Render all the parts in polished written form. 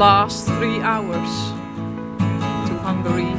last 3 hours to Hungary.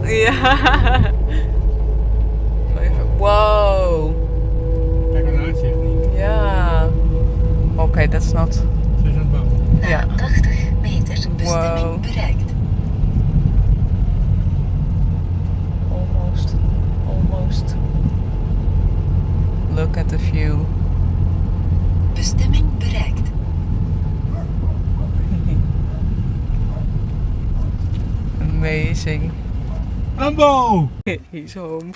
Ja. Wow. Kijk naar het uitzicht niet. Ja. Oké, that's not. Ze zijn aan het bouwen. Ja. 80 meter bestemming Wow. bereikt. Almost. Look at the view. Bestemming bereikt. Amazing. Rambo! He's home.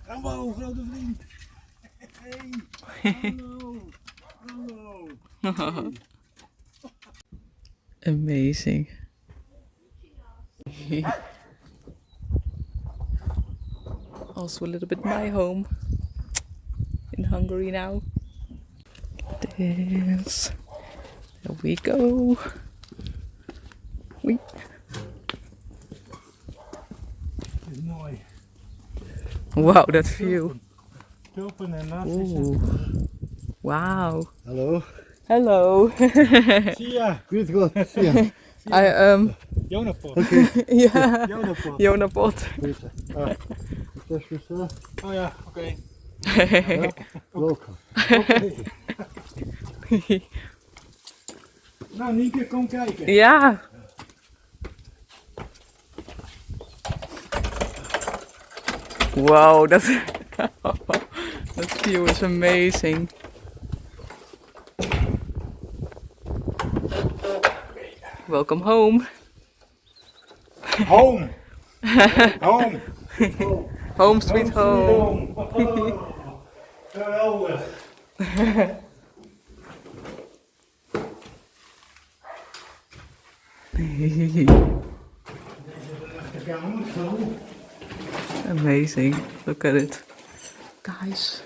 Rambo, grote vriend. Hey. Hallo. Amazing. Also a little bit my home in Hungary now. This. There we go. Wee. Dit is mooi. Wow, that view. Tulpen en naast Ooh. Wow. Hallo. Hello. Zie je? Goed, goed. Zie je. Jonapot. Oké. Ja. Jonapot. Jonapot. Goed. Ah, dat is goed zo. Oh ja, oké. Welkom. Nou Nienke, kom kijken. Ja. Wow, dat That view is amazing. Welcome home. Home! Home! Home sweet home. Geweldig! Amazing. Look at it. Guys.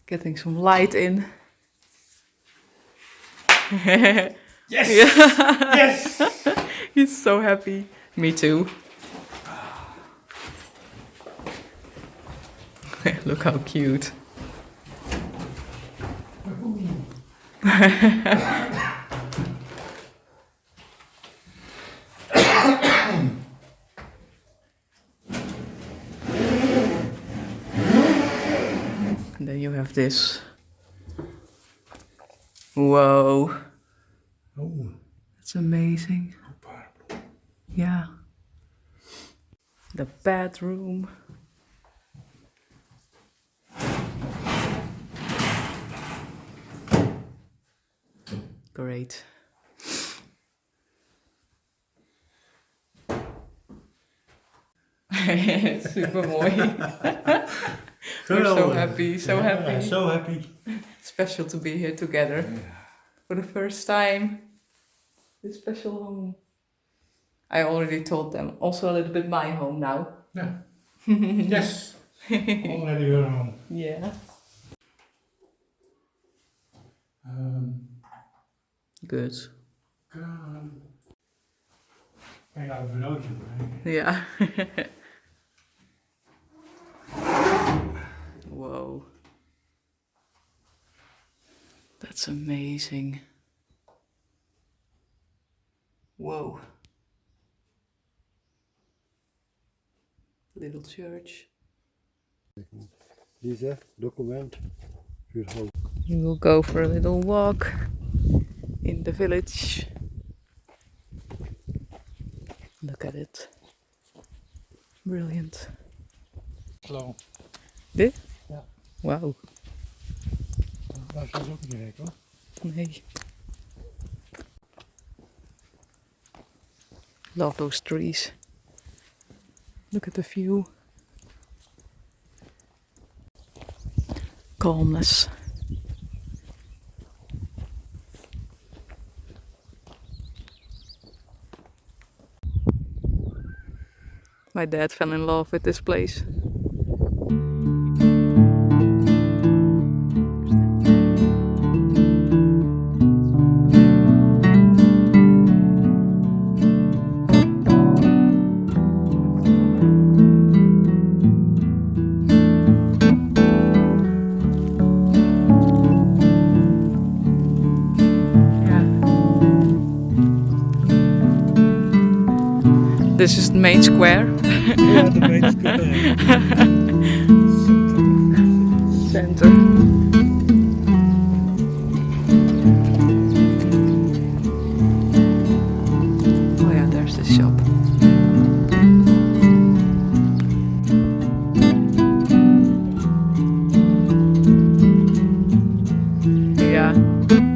Getting some light in. Yes! Yeah. Yes! He's so happy. Me too. Look how cute. And then you have this. Whoa. Oh. That's amazing. Yeah. The bedroom. Great. Super mooi. We're so happy, so happy. So happy. Special to be here together for the first time. This special home. I already told them. Also a little bit my home now. Yeah. Yes. Already your home. Yeah. Good. Kijk naar het bureautje. Yeah. Whoa. That's amazing. Whoa. Little church. Deze document voor home. We will go for a little walk in the village. Look at it. Brilliant. Slow. Dit? Ja. Wow. Daar is ook niet gek hoor. Nee. Love those trees. Look at the view. Calmness. My dad fell in love with this place. This is the main square. Ja, de main square. Center. Oh yeah, there's the shop. Ja,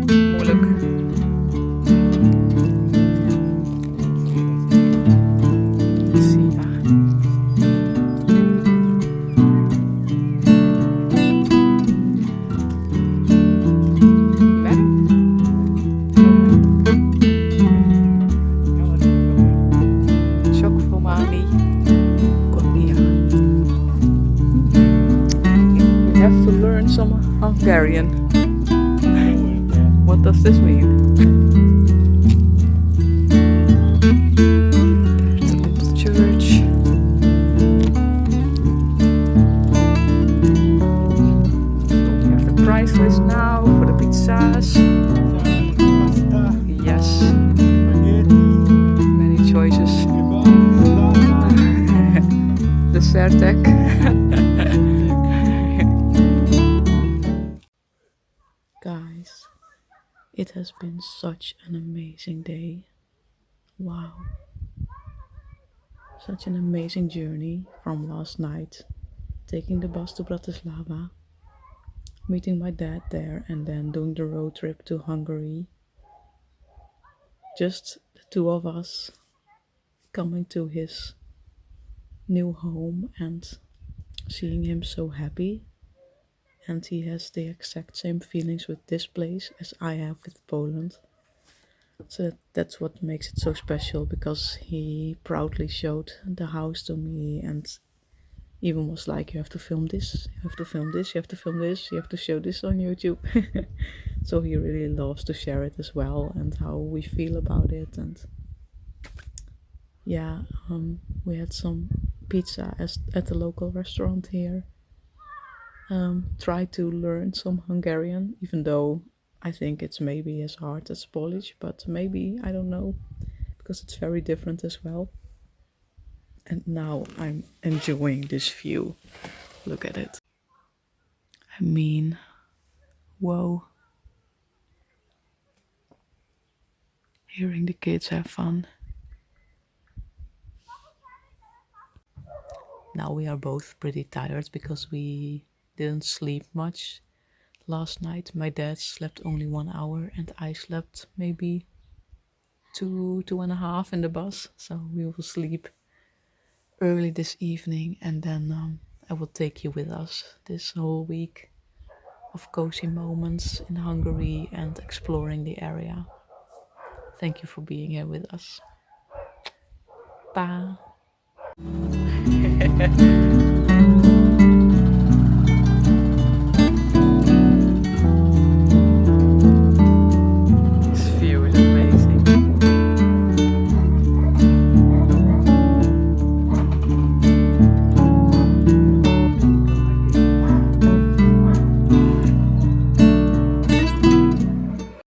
moeilijk. Zie je. Chocofomani. Konia. We have to learn some Hungarian. What does this mean? There's a little church. So we have the price list now for the pizzas. Pasta, Yes, spaghetti, many choices. kebab, salata. Dessert deck. Guys, it has been such an amazing day. Wow. Such an amazing journey from last night, taking the bus to Bratislava, meeting my dad there, and then doing the road trip to Hungary. Just the two of us coming to his new home and seeing him so happy. And he has the exact same feelings with this place as I have with Poland. So that's what makes it so special, because he proudly showed the house to me and even was like, you have to film this, you have to film this, you have to film this, you have to show this on YouTube. So he really loves to share it as well, and how we feel about it. And yeah, we had some pizza at the local restaurant here. Try to learn some Hungarian, even though I think it's maybe as hard as Polish, but maybe, I don't know, because it's very different as well. And now I'm enjoying this view. Look at it. I mean, whoa. Hearing the kids have fun. Now we are both pretty tired because we didn't sleep much last night. My dad slept only 1 hour and I slept maybe 2.5 in the bus. So we will sleep early this evening, and then I will take you with us this whole week of cozy moments in Hungary and exploring the area. Thank you for being here with us. Bye.